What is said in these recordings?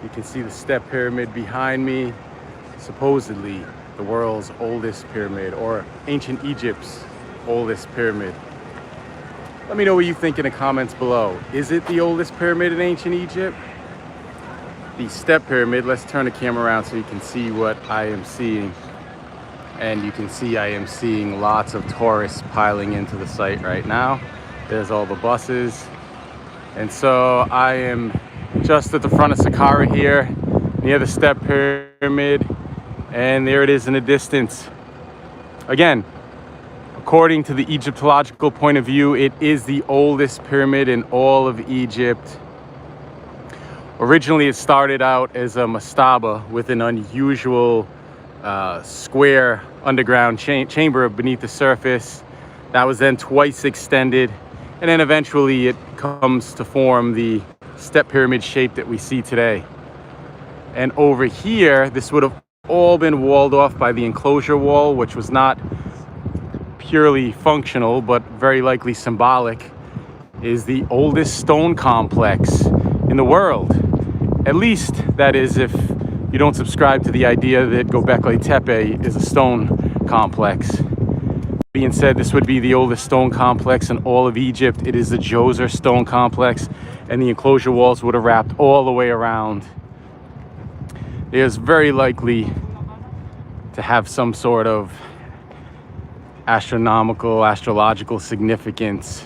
You can see the step pyramid behind me, supposedly the world's oldest pyramid, or ancient Egypt's oldest pyramid. Let me know what you think in the comments below. Is it the oldest pyramid in ancient Egypt? The step pyramid, let's turn the camera around so you can see what I am seeing. And you can see I am seeing lots of tourists piling into the site right now. There's all the buses. And so I am just at the front of Saqqara here, near the step pyramid. And there it is in the distance. Again, according to the Egyptological point of view, it is the oldest pyramid in all of Egypt. Originally, it started out as a mastaba with an unusual square underground chamber beneath the surface. That was then twice extended, and then eventually it comes to form the step pyramid shape that we see today. And over here, this would have all been walled off by the enclosure wall, which was not purely functional but very likely symbolic, is the oldest stone complex in the world. At least that is if you don't subscribe to the idea that Göbekli Tepe is a stone complex. Being said, this would be the oldest stone complex in all of Egypt. It is the Djoser stone complex, and the enclosure walls would have wrapped all the way around. It is very likely to have some sort of astrological significance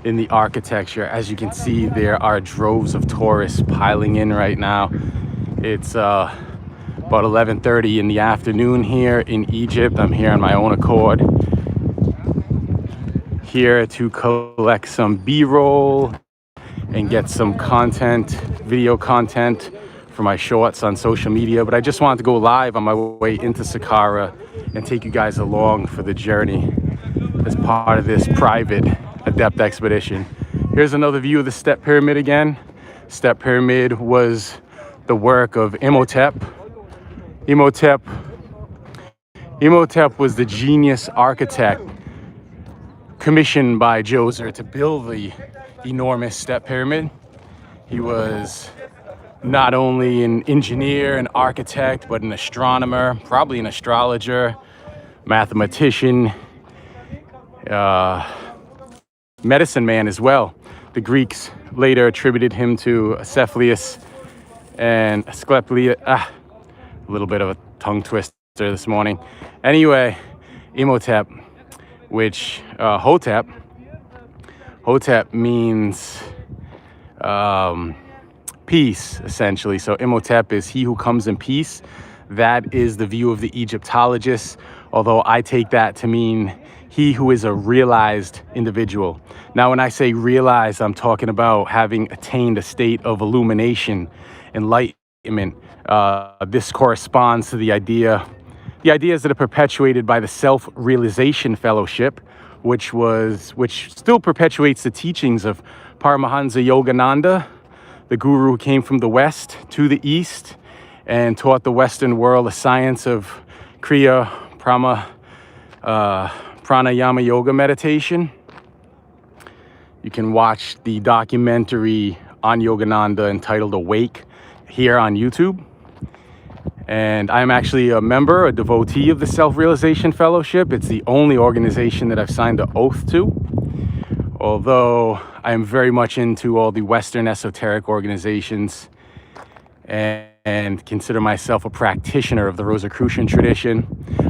in the architecture. As you can see, there are droves of tourists piling in right now. It's about 11:30 in the afternoon here in Egypt. I'm here on my own accord, here to collect some B-roll and get some content, video content for my shorts on social media. But I just wanted to go live on my way into Saqqara and take you guys along for the journey as part of this private Adept Expedition. Here's another view of the step pyramid again. Step pyramid was the work of Imhotep. Imhotep was the genius architect commissioned by Djoser to build the enormous step pyramid. He was not only an engineer, an architect, but an astronomer, probably an astrologer, mathematician, medicine man as well. The Greeks later attributed him to Cephalus and Asclepius. A little bit of a tongue twister this morning. Anyway, Imhotep, which Hotep means peace, essentially. So Imhotep is he who comes in peace. That is the view of the Egyptologists, although I take that to mean he who is a realized individual. Now, when I say realized, I'm talking about having attained a state of illumination, enlightenment. This corresponds to the ideas that are perpetuated by the Self-Realization Fellowship, which still perpetuates the teachings of Paramahansa Yogananda, the guru who came from the West to the East and taught the Western world a science of Kriya Pranayama Yoga meditation. You can watch the documentary on Yogananda entitled Awake here on YouTube. And I'm actually a member, a devotee of the Self-Realization Fellowship. It's the only organization that I've signed an oath to. Although I am very much into all the Western esoteric organizations and consider myself a practitioner of the Rosicrucian tradition.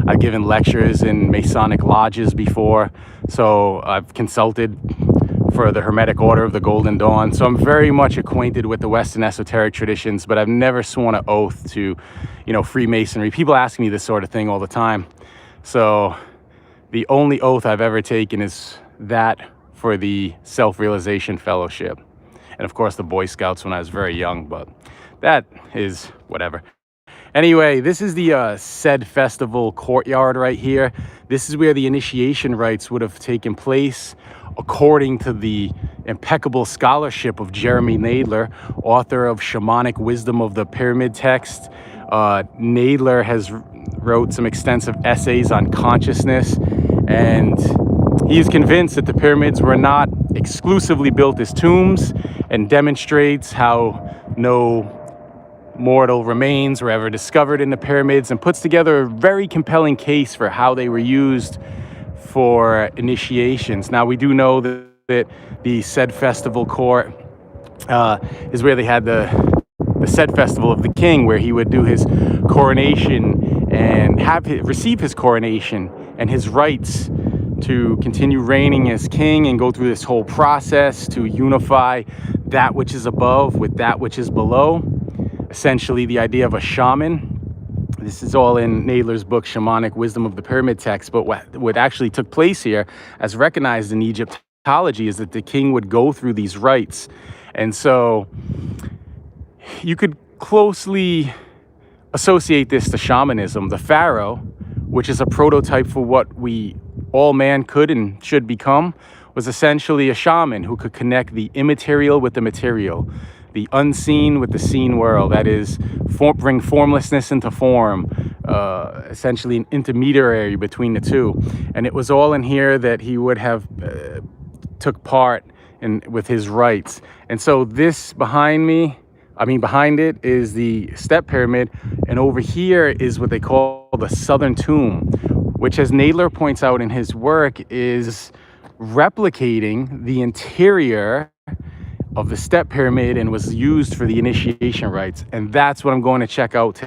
I've given lectures in Masonic lodges before, so I've consulted for the Hermetic Order of the Golden Dawn. So I'm very much acquainted with the Western esoteric traditions, but I've never sworn an oath to, Freemasonry. People ask me this sort of thing all the time. So the only oath I've ever taken is that for the Self-Realization Fellowship. And of course the Boy Scouts when I was very young, but that is whatever. Anyway, this is the said festival courtyard right here. This is where the initiation rites would have taken place according to the impeccable scholarship of Jeremy Nadler, author of Shamanic Wisdom of the Pyramid Text. Nadler has wrote some extensive essays on consciousness, and he's convinced that the pyramids were not exclusively built as tombs, and demonstrates how no mortal remains were ever discovered in the pyramids, and puts together a very compelling case for how they were used for initiations. Now, we do know that the said festival court is where they had the said festival of the king, where he would do his coronation and receive his coronation and his rights to continue reigning as king, and go through this whole process to unify that which is above with that which is below. Essentially, the idea of a shaman. This is all in Nadler's book, Shamanic Wisdom of the Pyramid Text. But what actually took place here, as recognized in Egyptology, is that the king would go through these rites. And so you could closely associate this to shamanism. The pharaoh, which is a prototype for what all man could and should become, was essentially a shaman who could connect the immaterial with the material, the unseen with the seen world. That is, bring formlessness into form, essentially an intermediary between the two. And it was all in here that he would have took part in with his rites. And so this behind it is the step pyramid, and over here is what they call the southern tomb, which, as Nadler points out in his work, is replicating the interior of the step pyramid and was used for the initiation rites. And that's what I'm going to check out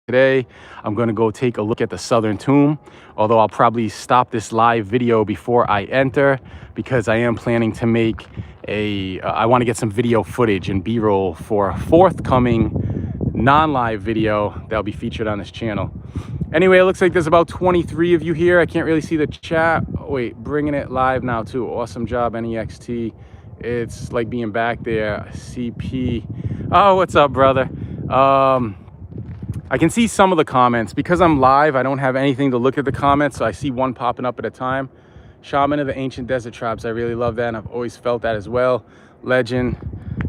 today. I'm going to go take a look at the southern tomb, although I'll probably stop this live video before I enter, because I am planning to make I want to get some video footage and b-roll for a forthcoming non-live video that'll be featured on this channel. Anyway, it looks like there's about 23 of you here. I can't really see the chat. Oh, wait, bringing it live now too. Awesome job, Anyextee. It's like being back there. CP. Oh, what's up, brother? I can see some of the comments. Because I'm live, I don't have anything to look at the comments, so I see one popping up at a time. Shaman of the ancient desert tribes. I really love that, and I've always felt that as well. Legend.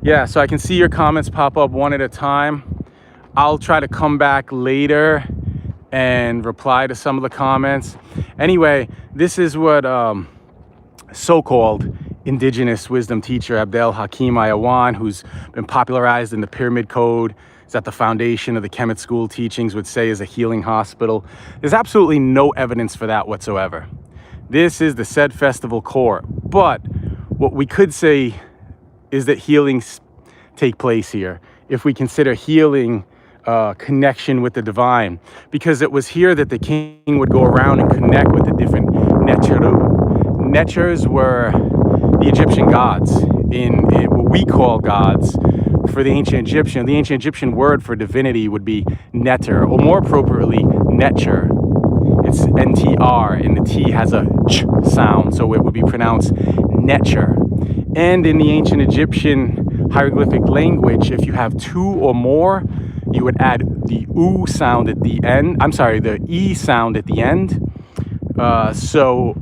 Yeah, so I can see your comments pop up one at a time. I'll try to come back later and reply to some of the comments. Anyway, this is what so-called indigenous wisdom teacher Abdel Hakim Ayawan, who's been popularized in the Pyramid Code, is at the foundation of the Kemet School teachings, would say is a healing hospital. There's absolutely no evidence for that whatsoever. This is the said festival court. But what we could say is that healings take place here, if we consider healing connection with the divine, because it was here that the king would go around and connect with the different Necheru. Nechers were the Egyptian gods, in what we call gods for the ancient Egyptian. The ancient Egyptian word for divinity would be Neter, or more appropriately, Netcher. It's NTR, and the T has a ch sound, so it would be pronounced Netcher. And in the ancient Egyptian hieroglyphic language, if you have two or more, you would add the U sound at the end. I'm sorry, the E sound at the end. So,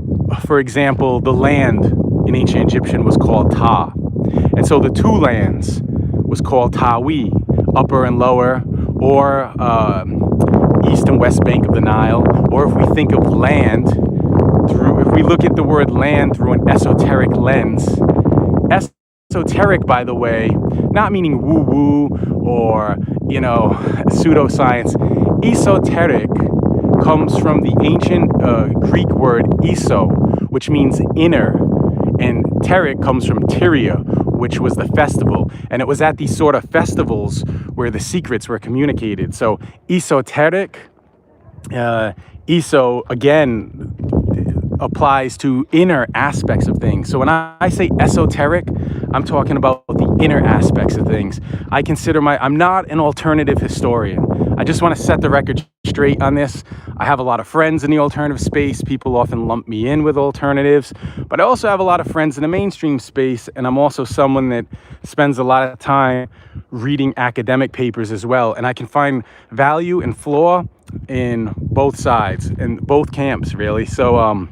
for example, the land in ancient Egyptian was called Ta. And so the two lands was called Tawi, upper and lower, or east and west bank of the Nile. Or if we think of land, if we look at the word land through an esoteric lens, esoteric, by the way, not meaning woo-woo or, pseudoscience. Esoteric comes from the ancient Greek word eso, which means inner, and teric comes from Tyria, which was the festival. And it was at these sort of festivals where the secrets were communicated. So esoteric, eso, again, applies to inner aspects of things. So when I say esoteric, I'm talking about the inner aspects of things. I'm not an alternative historian. I just want to set the record straight on this. I have a lot of friends in the alternative space. People often lump me in with alternatives, but I also have a lot of friends in the mainstream space, and I'm also someone that spends a lot of time reading academic papers as well. And I can find value and flaw in both sides, in both camps, really. So,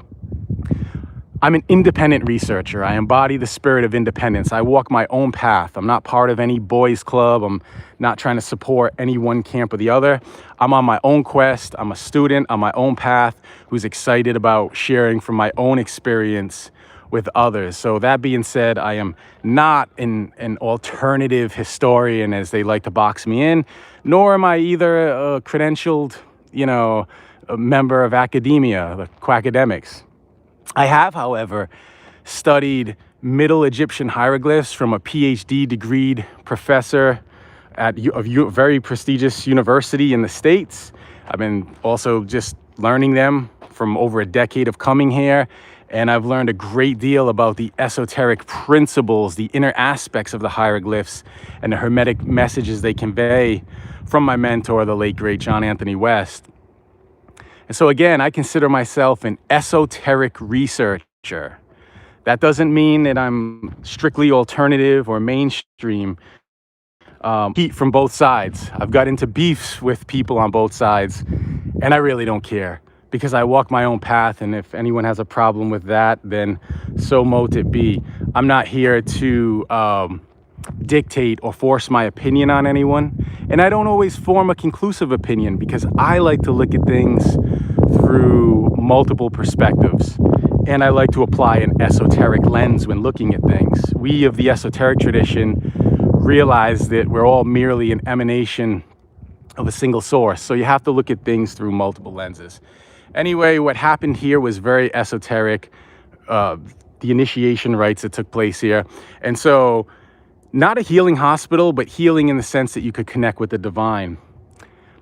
I'm an independent researcher. I embody the spirit of independence. I walk my own path. I'm not part of any boys club. I'm not trying to support any one camp or the other. I'm on my own quest. I'm a student on my own path who's excited about sharing from my own experience with others. So that being said, I am not an alternative historian, as they like to box me in, nor am I either a credentialed, a member of academia, the quackademics. I have, however, studied Middle Egyptian hieroglyphs from a PhD degreed professor at a very prestigious university in the States. I've been also just learning them from over a decade of coming here, and I've learned a great deal about the esoteric principles, the inner aspects of the hieroglyphs, and the hermetic messages they convey from my mentor, the late great John Anthony West. And so again, I consider myself an esoteric researcher. That doesn't mean that I'm strictly alternative or mainstream. Heat from both sides. I've got into beefs with people on both sides, and I really don't care, because I walk my own path, and if anyone has a problem with that, then so mote it be. I'm not here to dictate or force my opinion on anyone, and I don't always form a conclusive opinion, because I like to look at things through multiple perspectives, and I like to apply an esoteric lens when looking at things. We of the esoteric tradition realize that we're all merely an emanation of a single source, so you have to look at things through multiple lenses. Anyway, what happened here was very esoteric, the initiation rites that took place here. And so, not a healing hospital, but healing in the sense that you could connect with the divine.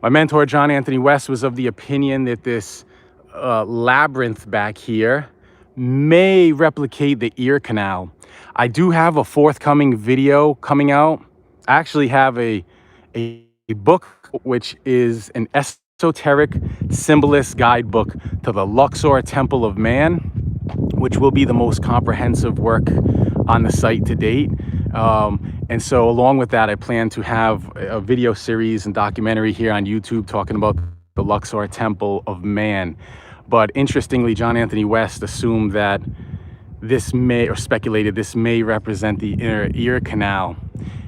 My mentor, John Anthony West, was of the opinion that this labyrinth back here may replicate the ear canal. I do have a forthcoming video coming out. I actually have a book, which is an esoteric symbolist guidebook to the Luxor Temple of Man, which will be the most comprehensive work on the site to date. And so along with that, I plan to have a video series and documentary here on YouTube talking about the Luxor Temple of Man. But interestingly, John Anthony West assumed that this may, or speculated this may represent the inner ear canal.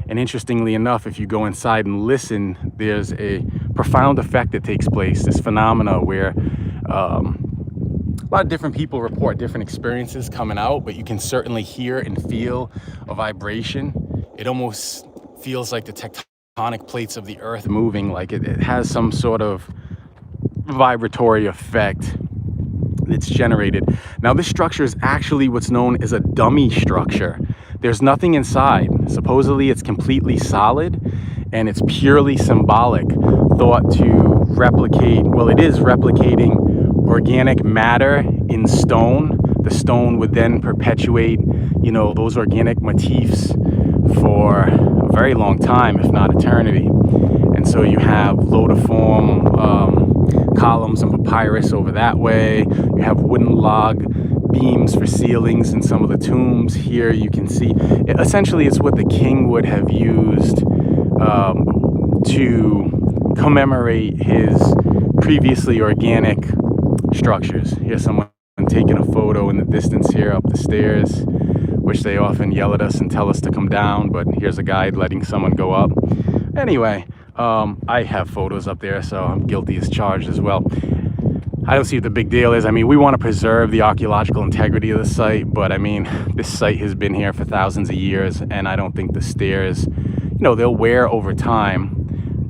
And interestingly enough, if you go inside and listen, there's a profound effect that takes place, this phenomena where a lot of different people report different experiences coming out, but you can certainly hear and feel a vibration. It almost feels like the tectonic plates of the earth moving, like it has some sort of vibratory effect that's generated. Now, this structure is actually what's known as a dummy structure. There's nothing inside. Supposedly it's completely solid, and it's purely symbolic, thought to replicate, well, it is replicating organic matter in stone. The stone would then perpetuate, those organic motifs for a very long time, if not eternity. And so you have lotiform columns and papyrus over that way. You have wooden log beams for ceilings in some of the tombs. Here you can see, essentially it's what the king would have used to commemorate his previously organic structures. Here's someone taking a photo in the distance here up the stairs, which they often yell at us and tell us to come down, but here's a guide letting someone go up. Anyway, I have photos up there, so I'm guilty as charged as well. I don't see what the big deal is. I mean, we want to preserve the archaeological integrity of the site, but I mean, this site has been here for thousands of years, and I don't think the stairs, they'll wear over time,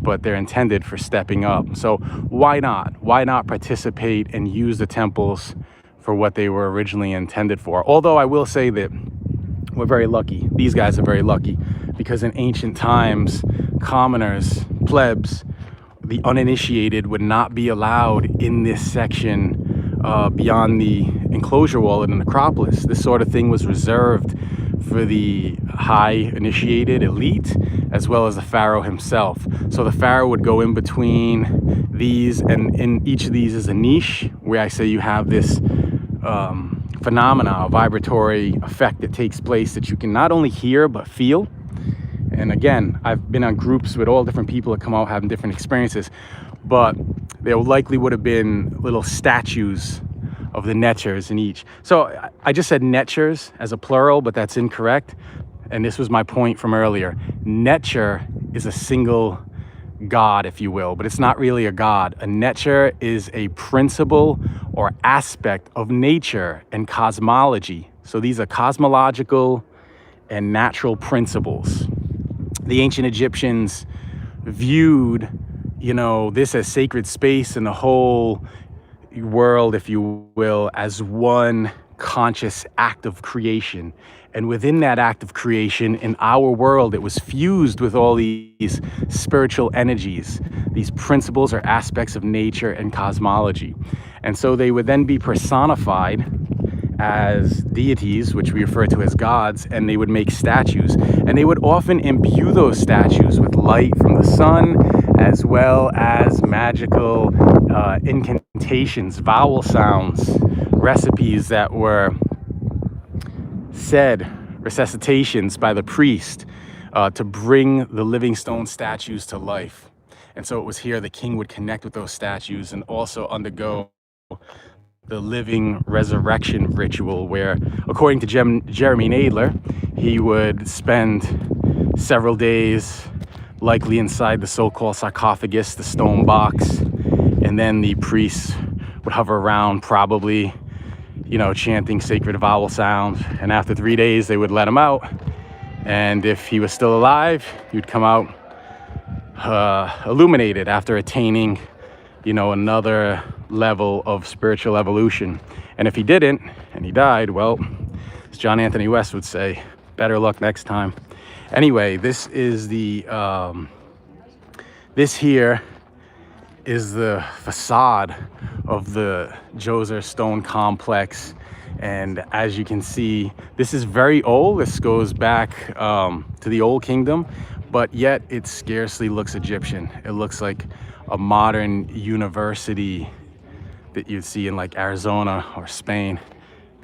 but they're intended for stepping up. So why not? Why not participate and use the temples for what they were originally intended for? Although I will say that we're very lucky. These guys are very lucky, because in ancient times, commoners, plebs, the uninitiated would not be allowed in this section beyond the enclosure wall in the necropolis. This sort of thing was reserved for the high initiated elite, as well as the pharaoh himself. So the pharaoh would go in between these, and in each of these is a niche where I say you have this phenomena, a vibratory effect that takes place that you can not only hear but feel. And again, I've been on groups with all different people that come out having different experiences, but there likely would have been little statues of the netchers in each. So I just said netchers as a plural, but that's incorrect. And this was my point from earlier. Netcher is a single god, if you will, but it's not really a god. A netcher is a principle or aspect of nature and cosmology. So these are cosmological and natural principles. The ancient Egyptians viewed, this as sacred space and the whole world, if you will, as one conscious act of creation. And within that act of creation, in our world, it was fused with all these spiritual energies, these principles or aspects of nature and cosmology. And so they would then be personified as deities, which we refer to as gods, and they would make statues. And they would often imbue those statues with light from the sun, as well as magical incantations, vowel sounds, recipes that were said, recitations by the priest to bring the living stone statues to life. And so it was here the king would connect with those statues and also undergo the living resurrection ritual, where, according to Jeremy Nadler, he would spend several days likely inside the so-called sarcophagus, the stone box, and then the priests would hover around, probably, chanting sacred vowel sounds. And after 3 days, they would let him out. And if he was still alive, he would come out illuminated after attaining, another level of spiritual evolution. And if he didn't, and he died, well, as John Anthony West would say, better luck next time. Anyway, this is this here is the facade of the Djoser stone complex. And as you can see, this is very old. This goes back to the Old Kingdom, but yet it scarcely looks Egyptian. It looks like a modern university that you'd see in like Arizona or Spain.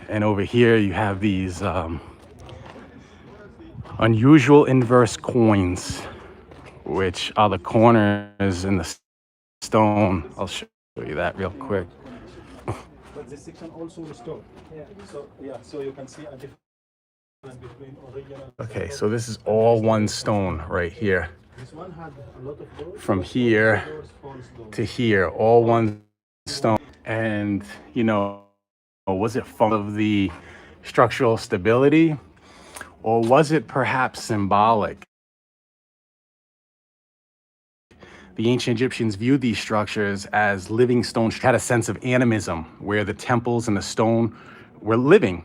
And over here you have these unusual inverse coins, which are the corners in the stone. I'll show you that real quick. But this section also restored. Yeah. So you can see a difference between original. Okay, so this is all one stone right here. This one had a lot of doors. From here to here, all one stone. And, was it fun of the structural stability, or was it perhaps symbolic? The ancient Egyptians viewed these structures as living stones, had a sense of animism, where the temples and the stone were living.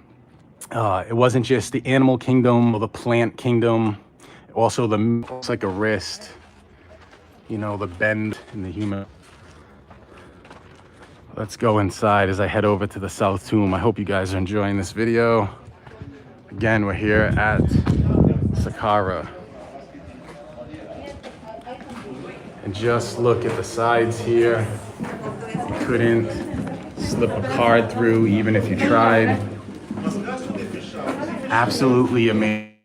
It wasn't just the animal kingdom or the plant kingdom, also it's like a wrist, the bend in the human. Let's go inside as I head over to the South Tomb. I hope you guys are enjoying this video. Again, we're here at Saqqara. And just look at the sides here. You couldn't slip a card through even if you tried. Absolutely amazing.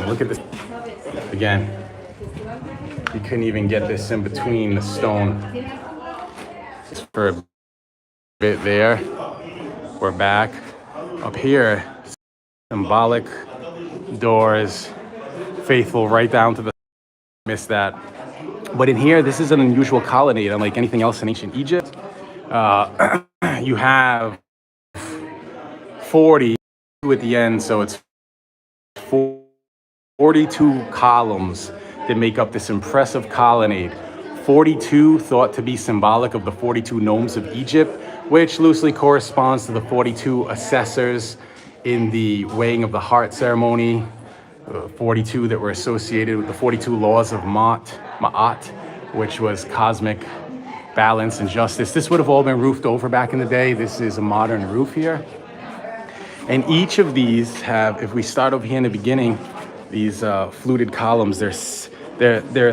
Look at this. Again, you couldn't even get this in between the stone. For a bit there. We're back. Up here, symbolic doors, faithful right down to the. Missed that. But in here, this is an unusual colonnade, unlike anything else in ancient Egypt. You have 40 at the end, so it's 42 columns that make up this impressive colonnade. 42 thought to be symbolic of the 42 nomes of Egypt, which loosely corresponds to the 42 assessors in the weighing of the heart ceremony. 42 that were associated with the 42 laws of Ma'at, which was cosmic balance and justice. This would have all been roofed over back in the day. This is a modern roof here. And each of these have, if we start over here in the beginning, these fluted columns, they're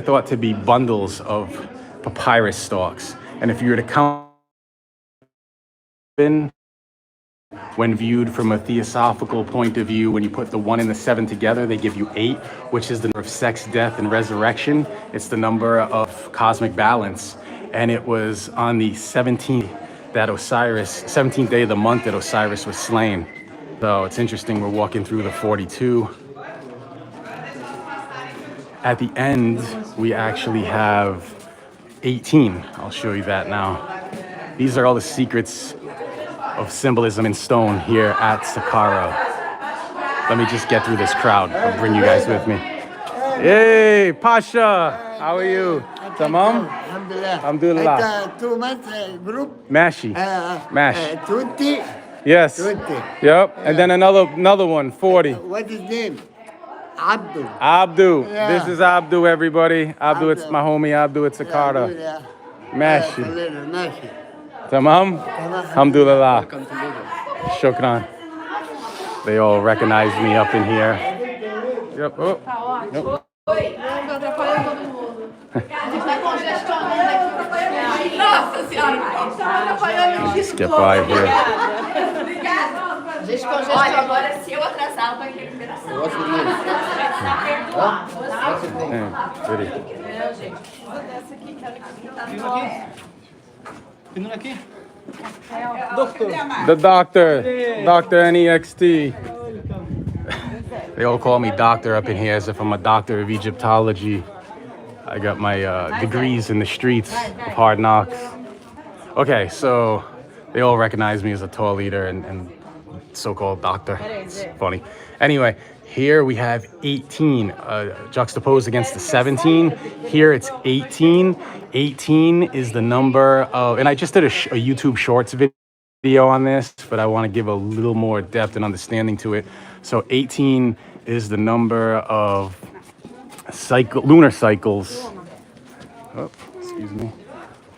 thought to be bundles of papyrus stalks. And if you were to count when viewed from a theosophical point of view, when you put the 1 and the 7 together, they give you 8, which is the number of sex, death, and resurrection. It's the number of cosmic balance. And it was on the 17th day of the month that Osiris was slain. So it's interesting, we're walking through the 42. At the end, we actually have 18. I'll show you that now. These are all the secrets of symbolism in stone here at Saqqara. Let me just get through this crowd. I'll bring you guys with me. Hey, Pasha, how are you? Tamam? Alhamdulillah. Alhamdulillah. At 2 months group. Mashi. Mash. 20. Yes. 20. Yep. And then another one, 40. What is name? Abdul. Abdu. Yeah. This is Abdu, everybody. Abdu, it's Abdu. my homie Abdu at Saqqara. Yeah. Mashi. Mashi. Tamam? Alhamdulillah. Shukran. They all recognize me up in here. Yep. Oh. Yep. Skip by here. Olha, agora se eu atrasar, eu tô aqui na liberação. Ready. The doctor, Dr. Anyextee. They all call me doctor up in here as if I'm a doctor of Egyptology. I got my degrees in the streets of hard knocks. Okay, so they all recognize me as a Torah leader and so-called doctor. It's funny. Anyway, here we have 18 juxtaposed against the 17. Here it's 18. 18 is the number of, and I just did a YouTube Shorts video on this, but I want to give a little more depth and understanding to it. So 18 is the number of lunar cycles. Oh, excuse me.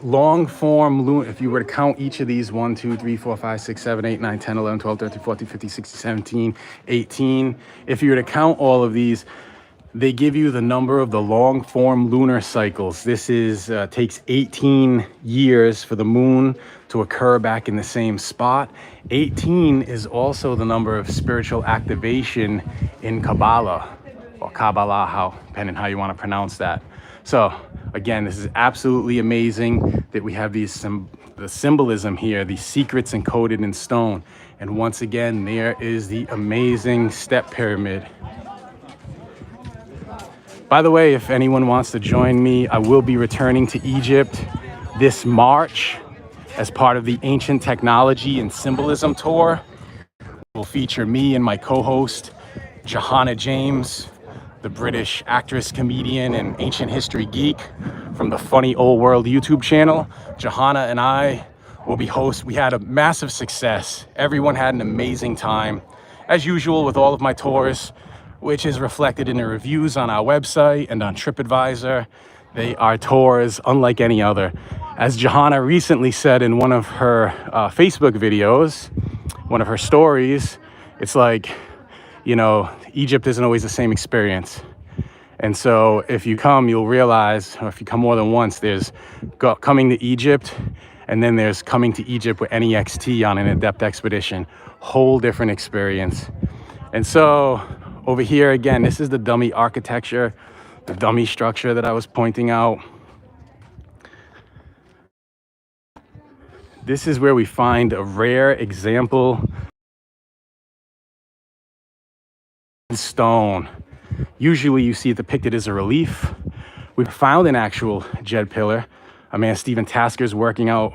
Long form lunar, if you were to count each of these 1, 2, 3, 4, 5, 6, 7, 8, 9, 10, 11, 12, 13, 14, 15, 16, 17, 18. If you were to count all of these, they give you the number of the long form lunar cycles. This is takes 18 years for the moon to occur back in the same spot. 18 is also the number of spiritual activation in Kabbalah, or Kabbalah, depending how you want to pronounce that. So again, this is absolutely amazing that we have the symbolism here, these secrets encoded in stone. And once again, there is the amazing step pyramid. By the way, if anyone wants to join me, I will be returning to Egypt this March as part of the Ancient Technology and Symbolism Tour. It will feature me and my co-host, Johanna James, the British actress, comedian, and ancient history geek from the Funny Old World YouTube channel. Johanna and I will be hosts. We had a massive success. Everyone had an amazing time, as usual with all of my tours, which is reflected in the reviews on our website and on TripAdvisor. They are tours unlike any other. As Johanna recently said in one of her Facebook videos, one of her stories, it's like, you know, Egypt isn't always the same experience. And so if you come, you'll realize, or if you come more than once, there's coming to Egypt, and then there's coming to Egypt with Anyextee on an Adept Expedition. Whole different experience. And so over here, again, this is the dummy architecture, the dummy structure that I was pointing out. This is where we find a rare example of stone. Usually you see it depicted as a relief. We found an actual jed pillar. Our man Stephen Tasker's working out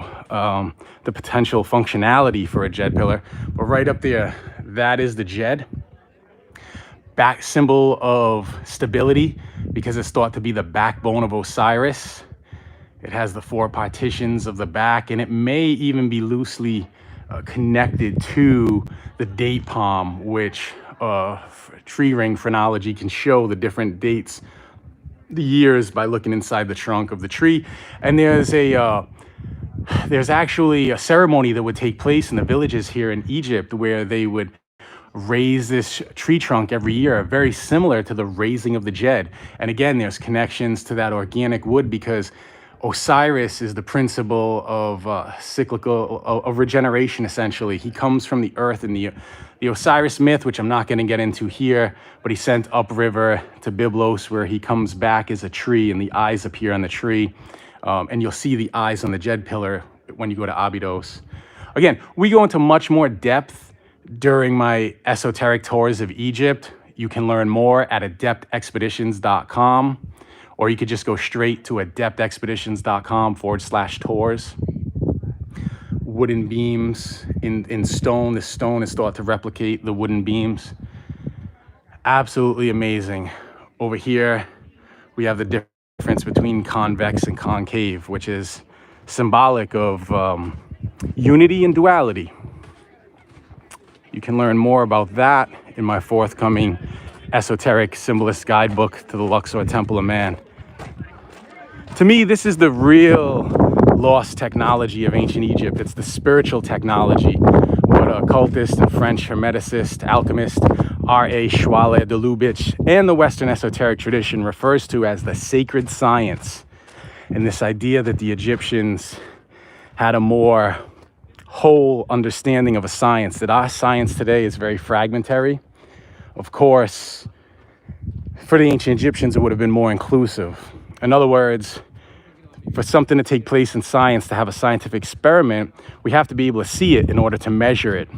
the potential functionality for a jed pillar. But right up there, that is the jed. Back symbol of stability, because it's thought to be the backbone of Osiris. It has the 4 partitions of the back, and it may even be loosely connected to the date palm, which tree ring phrenology can show the different dates, the years, by looking inside the trunk of the tree. And there's actually a ceremony that would take place in the villages here in Egypt where they would raise this tree trunk every year, very similar to the raising of the jed. And again, there's connections to that organic wood because Osiris is the principle of of regeneration, essentially. He comes from the earth in the Osiris myth, which I'm not going to get into here, but he's sent upriver to Byblos, where he comes back as a tree and the eyes appear on the tree. And you'll see the eyes on the jed pillar when you go to Abydos. Again, we go into much more depth during my esoteric tours of Egypt. You can learn more at adeptexpeditions.com, or you could just go straight to adeptexpeditions.com/tours. wooden beams in stone. The stone is thought to replicate the wooden beams. Absolutely amazing. Over here, we have the difference between convex and concave, which is symbolic of unity and duality. You can learn more about that in my forthcoming Esoteric Symbolist Guidebook to the Luxor Temple of Man. To me, this is the real lost technology of ancient Egypt. It's the spiritual technology, what occultist and French hermeticist, alchemist R.A. Schwale de Lubitsch and the Western esoteric tradition refers to as the sacred science. And this idea that the Egyptians had a more whole understanding of a science, that our science today is very fragmentary. Of course, for the ancient Egyptians, it would have been more inclusive. In other words, for something to take place in science, to have a scientific experiment, we have to be able to see it in order to measure it,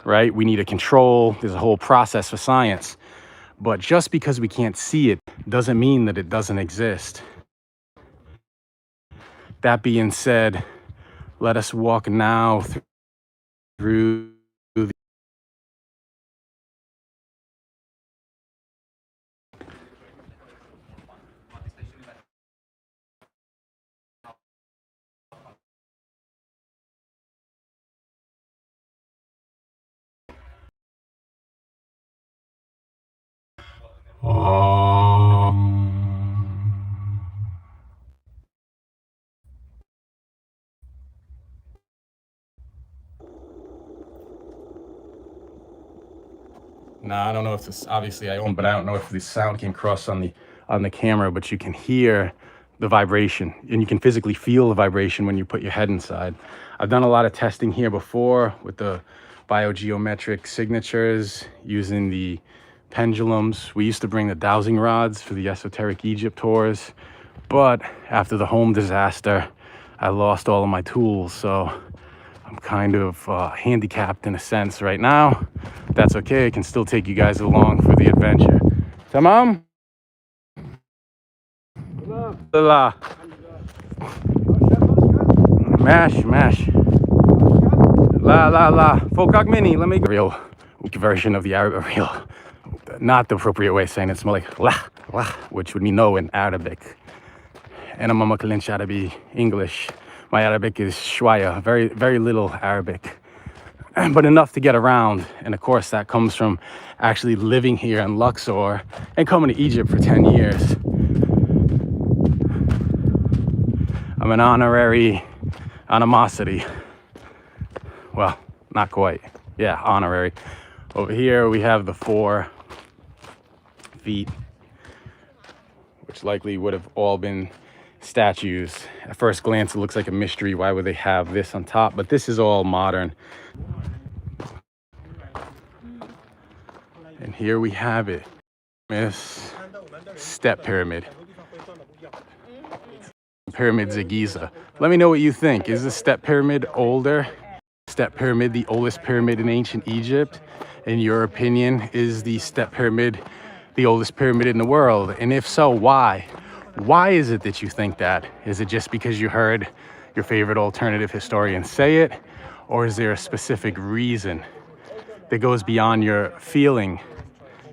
right? We need a control. There's a whole process for science. But just because we can't see it doesn't mean that it doesn't exist. That being said, let us walk now through the Now, I don't know if this, obviously I own, but I don't know if the sound came across on the camera, but you can hear the vibration and you can physically feel the vibration when you put your head inside. I've done a lot of testing here before with the biogeometric signatures using the pendulums. We used to bring the dowsing rods for the Esoteric Egypt tours, but after the home disaster, I lost all of my tools. So I'm kind of handicapped in a sense right now. That's okay, I can still take you guys along for the adventure. Tamam? La. Mash. La. Fokak mini, let me go. Real version of the real, not the appropriate way of saying it. It's more like la, which would mean no in Arabic. And I'm a Makalinch Arabic English. My Arabic is shwaya, very little Arabic, but enough to get around. And of course, that comes from actually living here in Luxor and coming to Egypt for 10 years. I'm an honorary animosity. Well, not quite. Yeah, honorary. Over here, we have the 4 feet, which likely would have all been statues. At first glance, it looks like a mystery. Why would they have this on top? But this is all modern. And here we have it. This step pyramid. Pyramids of Giza. Let me know what you think. Is the step pyramid older? Step pyramid the oldest pyramid in ancient Egypt? In your opinion, is the step pyramid the oldest pyramid in the world? And if so, why? Why is it that you think that? Is it just because you heard your favorite alternative historian say it? Or is there a specific reason that goes beyond your feeling?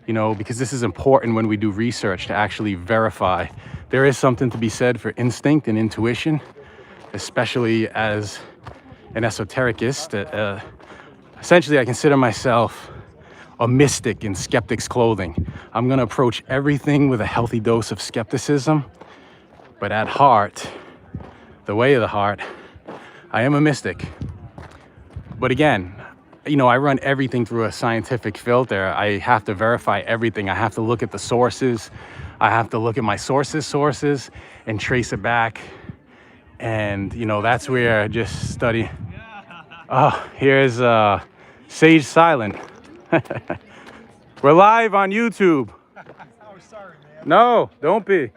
You know, because this is important when we do research to actually verify. There is something to be said for instinct and intuition, especially as an esotericist. Essentially, I consider myself a mystic in skeptic's clothing. I'm gonna approach everything with a healthy dose of skepticism, but at heart, the way of the heart, I am a mystic. But again, you know, I run everything through a scientific filter. I have to verify everything. I have to look at the sources. I have to look at my sources and trace it back. And, you know, that's where I just study. Oh, here's Sage Silent. We're live on YouTube. Oh, sorry, man. No, don't be.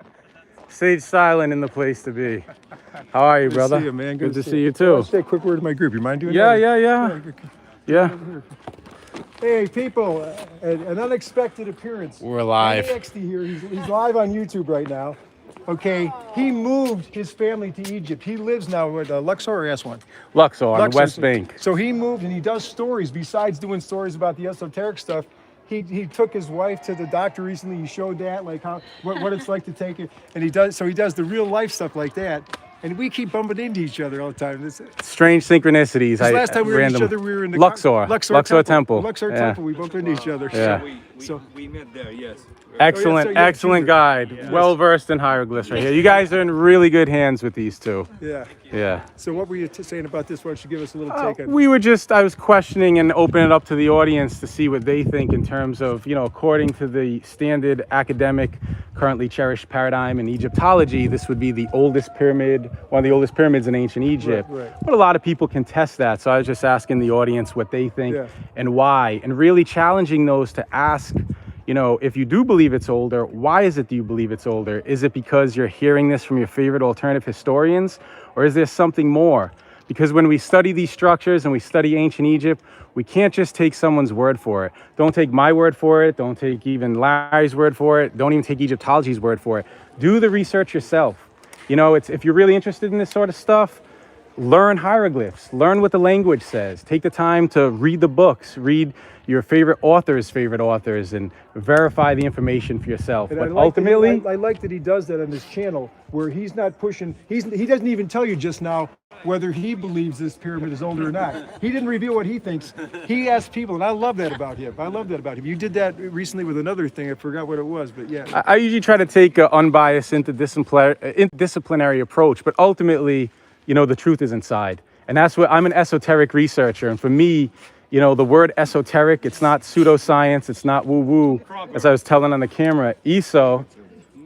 Sage Silent in the place to be. How are you, brother? Good to see you, man. Good to see you too. Let's say a quick word to my group. You mind doing Yeah, that? yeah. Hey, people, an unexpected appearance. We're live. Anyextee here. He's live on YouTube right now. Okay, he moved his family to Egypt. He lives now at Luxor or Aswan? Luxor on the Luxor. West Bank. So he moved and he does stories. Besides doing stories about the esoteric stuff, he took his wife to the doctor recently. He showed that, like what it's like to take it, and he does the real life stuff like that. And we keep bumping into each other all the time. Strange synchronicities. Last time we were in each other, we were in the Luxor Temple. Luxor Yeah. Temple. We bumped into each other. Yeah. We met there, yes. Excellent, excellent guide. Well versed in hieroglyphs right here. You guys are in really good hands with these two. Yeah. Yeah. So what were you saying about this? Why don't you give us a little take on it? I was questioning and opening it up to the audience to see what they think in terms of, according to the standard academic, currently cherished paradigm in Egyptology, this would be the oldest pyramid, one of the oldest pyramids in ancient Egypt. Right. But a lot of people contest that. So I was just asking the audience what they think and why, and really challenging those to ask, if you do believe it's older, why is it do you believe it's older? Is it because you're hearing this from your favorite alternative historians, or is there something more? Because when we study these structures and we study ancient Egypt, we can't just take someone's word for it. Don't take my word for it. Don't take even Larry's word for it. Don't even take Egyptology's word for it. Do the research yourself. If you're really interested in this sort of stuff, learn hieroglyphs, learn what the language says. Take the time to read the books, read your favorite authors, and verify the information for yourself. And but I like ultimately, I like that he does that on his channel, where he's not pushing. He doesn't even tell you just now whether he believes this pyramid is older or not. He didn't reveal what he thinks. He asked people, and I love that about him. You did that recently with another thing. I forgot what it was, but yeah. I usually try to take an unbiased, interdisciplinary approach, but ultimately, the truth is inside. And that's what I'm an esoteric researcher. And for me, the word esoteric, it's not pseudoscience, it's not woo-woo. As I was telling on the camera, eso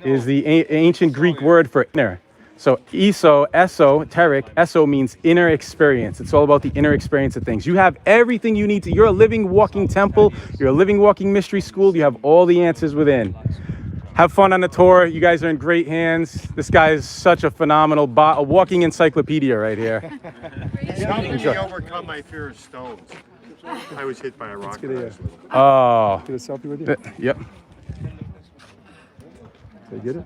is the ancient Greek word for inner. So esoteric, eso means inner experience. It's all about the inner experience of things. You have everything you need to. You're a living, walking temple. You're a living, walking mystery school. You have all the answers within. Have fun on the tour. You guys are in great hands. This guy is such a phenomenal a walking encyclopedia right here. Helping me overcome my fear of stones. I was hit by a rock. Get a selfie with you. Yep. Did I get it?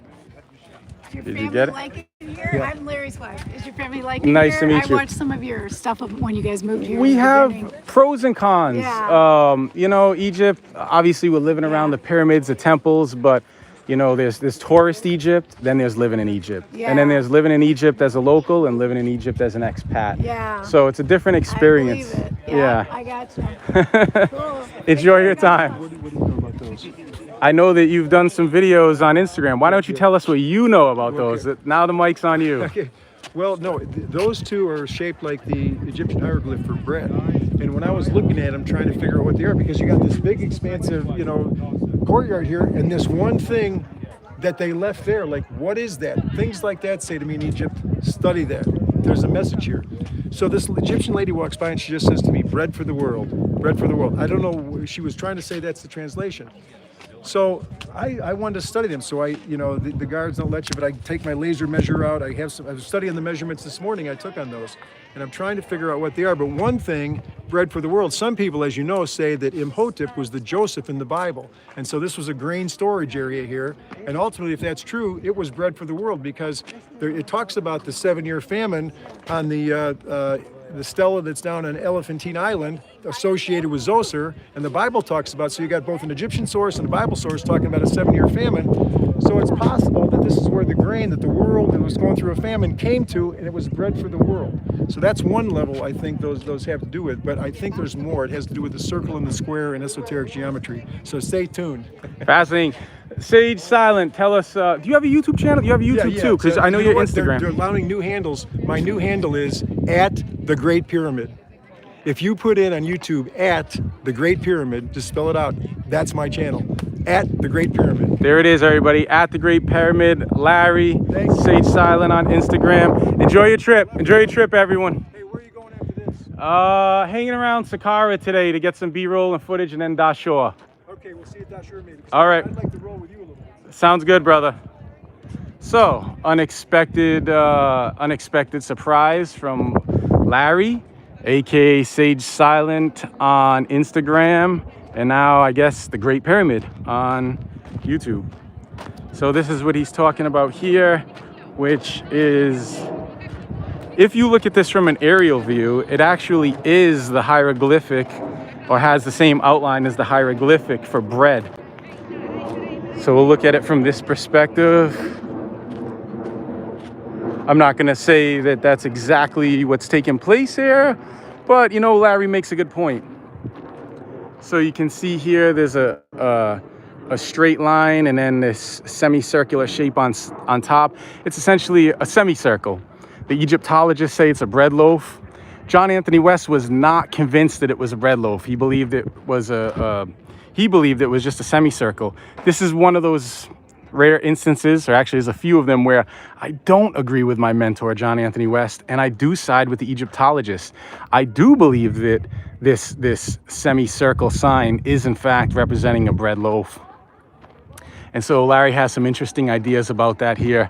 Did you get it? Like it here? Yeah. I'm Larry's wife. Is your family like it Nice here? to meet you. I watched some of your stuff when you guys moved here. We in the have beginning. pros and cons. Yeah. Egypt, obviously we're living around the pyramids, the temples, but there's tourist Egypt, then there's living in Egypt. Yeah. And then there's living in Egypt as a local and living in Egypt as an expat. Yeah. So it's a different experience. I believe it. Yeah. I got you. Cool. Enjoy your time. What do you know about those? I know that you've done some videos on Instagram. Why don't you tell us what you know about those? Now the mic's on you. Okay. Well, no, those two are shaped like the Egyptian hieroglyph for bread. And when I was looking at them, trying to figure out what they are, because you got this big, expansive, courtyard here, and this one thing that they left there, like, what is that? Things like that say to me in Egypt, study that. There's a message here. So this Egyptian lady walks by and she just says to me, bread for the world, bread for the world. I don't know, she was trying to say that's the translation. So I wanted to study them. So the guards don't let you, but I take my laser measure out. I was studying the measurements this morning I took on those, and I'm trying to figure out what they are. But one thing, bread for the world, some people, as you know, say that Imhotep was the Joseph in the Bible. And so this was a grain storage area here. And ultimately, if that's true, it was bread for the world, because it talks about the 7-year famine on the stela that's down on Elephantine Island, associated with Zoser, and the Bible talks about, so you got both an Egyptian source and a Bible source talking about a 7-year famine. So it's possible that this is where the grain that the world that was going through a famine came to, and it was bread for the world. So that's one level I think those have to do with, but I think there's more. It has to do with the circle and the square and esoteric geometry. So stay tuned. Fascinating. Sage Silent, tell us, do you have a YouTube channel? You have a YouTube too, because I know you're Instagram. They're allowing new handles. My new handle is @TheGreatPyramid. If you put in on YouTube @TheGreatPyramid, just spell it out, that's my channel, @TheGreatPyramid. There it is, everybody, @TheGreatPyramid. Larry, Sage Silent on Instagram. Enjoy your trip. Enjoy your trip, everyone. Hey, where are you going after this? Hanging around Saqqara today to get some B-roll and footage, and then Dashore. Okay, we'll see you at Dashur maybe. All right. I'd like to roll with you a little bit. Sounds good, brother. So, unexpected surprise from Larry, aka Sage Silent on Instagram, and now I guess the Great Pyramid on YouTube. So this is what he's talking about here, which is, if you look at this from an aerial view, it actually is the hieroglyphic, or has the same outline as the hieroglyphic for bread. So we'll look at it from this perspective. I'm not going to say that that's exactly what's taking place here, but you know, Larry makes a good point. So you can see here there's a straight line and then this semicircular shape on top. It's essentially a semicircle. The Egyptologists say it's a bread loaf. John Anthony West was not convinced that it was a bread loaf. He believed it was just a semicircle. This is one of those rare instances, or actually there's a few of them, where I don't agree with my mentor, John Anthony West, and I do side with the Egyptologists. I do believe that this semicircle sign is in fact representing a bread loaf. And so Larry has some interesting ideas about that here.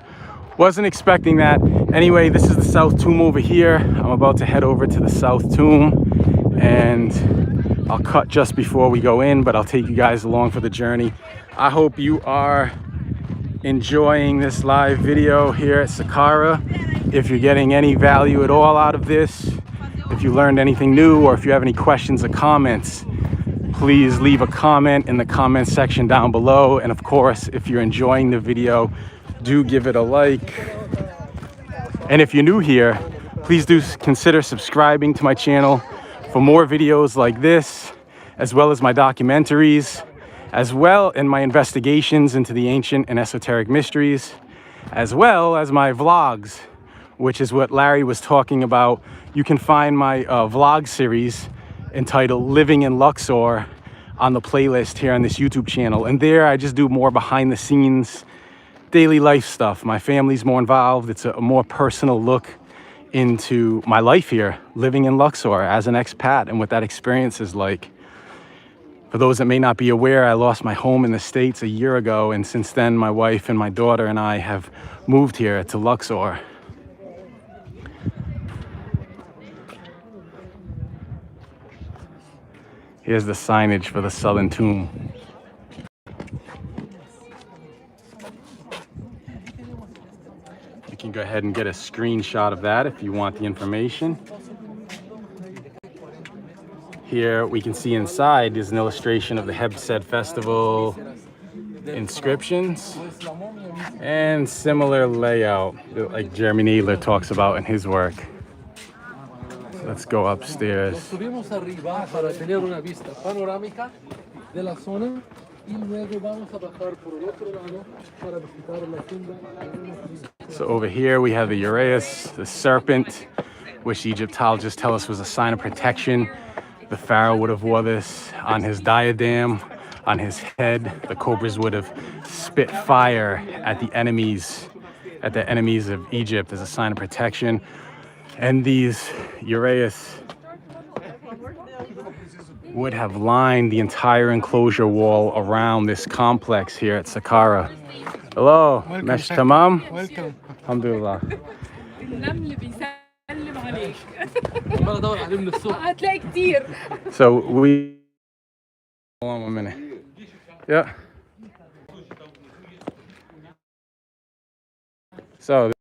Wasn't expecting that. Anyway, this is the South Tomb over here. I'm about to head over to the South Tomb, and I'll cut just before we go in, but I'll take you guys along for the journey. I hope you are enjoying this live video here at Saqqara. If you're getting any value at all out of this, if you learned anything new, or if you have any questions or comments, please leave a comment in the comment section down below. And of course, if you're enjoying the video, do give it a like. And if you're new here, please do consider subscribing to my channel for more videos like this, as well as my documentaries, as well in my investigations into the ancient and esoteric mysteries, as well as my vlogs, which is what Larry was talking about. You can find my vlog series entitled Living in Luxor on the playlist here on this YouTube channel. And there I just do more behind the scenes daily life stuff. My family's more involved. It's a more personal look into my life here, living in Luxor as an expat, and what that experience is like. For those that may not be aware, I lost my home in the States a year ago, and since then my wife and my daughter and I have moved here to Luxor. Here's the signage for the Southern Tomb. You can go ahead and get a screenshot of that if you want the information. Here we can see inside is an illustration of the Hebsed festival inscriptions and similar layout like Jeremy Nadler talks about in his work. Let's go upstairs. Subimos arriba para tener una vista panorámica de la zona y luego vamos a bajar por el otro lado para visitar la tumba. So over here we have the uraeus, the serpent, which Egyptologists tell us was a sign of protection. The pharaoh would have wore this on his diadem, on his head. The cobras would have spit fire at the enemies of Egypt as a sign of protection. And these uraeus would have lined the entire enclosure wall around this complex here at Saqqara. Hello, Mesh Tamam. Welcome. Alhamdulillah. هتلاقي كتير. So we, hold on 1 minute. Yeah. So